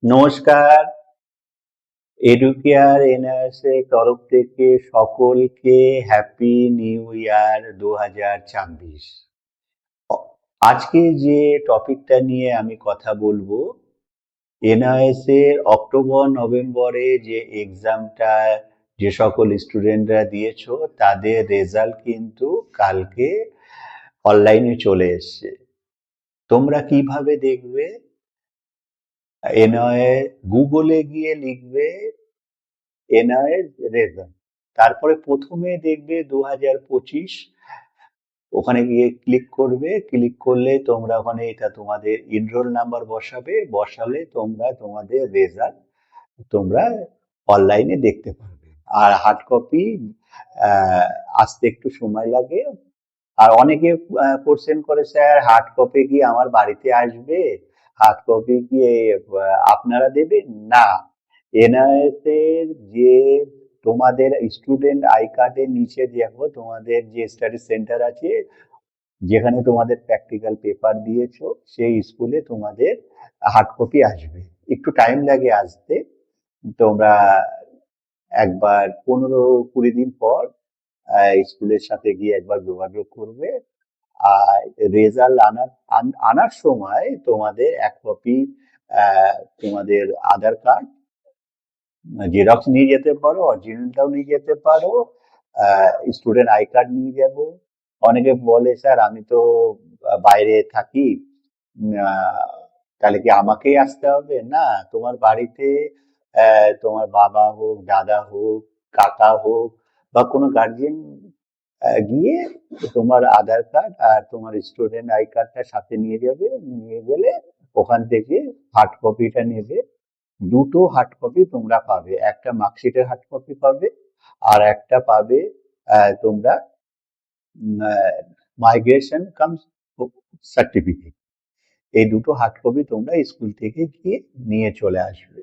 নমস্কার। Educare NRS এর তরফ থেকে সকলকে হ্যাপি নিউ ইয়ার 2026। আজকে যে টপিকটা নিয়ে আমি কথা বলবো, এনআরএস এর অক্টোবর নভেম্বরে যে এক্সামটা যে সকল স্টুডেন্টরা দিয়েছো তাদের রেজাল্ট কিন্তু কালকে অনলাইনে চলে এসছে। তোমরা কিভাবে দেখবে? এনআরএ গুগলে গিয়ে লিখবে এনআরএস রেজাল্ট, তারপরে প্রথমে দেখবে 2025, ওখানে গিয়ে ক্লিক করবে। ক্লিক করলে তোমরা ওখানে এটা তোমাদের এনরোল নাম্বার বসাবে, বসালে তোমরা তোমাদের রেজাল্ট তোমরা অনলাইনে দেখতে পারবে। আর হার্ড কপি আসতে একটু সময় লাগে। আর অনেকে কোশ্চেন করে, স্যার হার্ড কপি কি আমার বাড়িতে আসবে? হার্ড কপি কি আপনারা দেবেন? না, এনআরএস এর যে তোমাদের স্টুডেন্ট আই কার্ডের নিচে দেখো তোমাদের যে স্টাডি সেন্টার আছে, যেখানে তোমাদের প্র্যাকটিক্যাল পেপার দিয়েছো, সেই স্কুলে তোমাদের হার্ড কপি আসবে। একটু টাইম লাগে আসতে। তোমরা একবার 15-20 দিন পর স্কুলের সাথে গিয়ে একবার যোগাযোগ করবে। আর রেজাল্ট আনার সময় তোমাদের এক কপি তোমাদের আধার কার্ড জেরক্স নিয়ে যেতে পারো, অরিজিনালটাও নিয়ে যেতে পারো, স্টুডেন্ট আই কার্ড নিয়ে যাব। অনেকে বলে, স্যার আমি তো বাইরে থাকি, তাহলে কি আমাকেই আসতে হবে? না, তোমার বাড়িতে তোমার বাবা হোক, দাদা হোক, কাকা হোক বা কোনো গার্জিয়ান গিয়ে তোমার আধার কার্ড আর তোমার স্টুডেন্ট আই কার্ডটা সাথে নিয়ে যাবে। নিয়ে গেলে ওখান থেকে হার্ড কপিটা নেবে। দুটো হার্ড কপি তোমরা পাবে, একটা মার্কশিটের হার্ড কপি পাবে, আর একটা পাবে তোমরা মাইগ্রেশন কাম সার্টিফিকেট। এই দুটো হার্ড কপি তোমরা স্কুল থেকে গিয়ে নিয়ে চলে আসবে।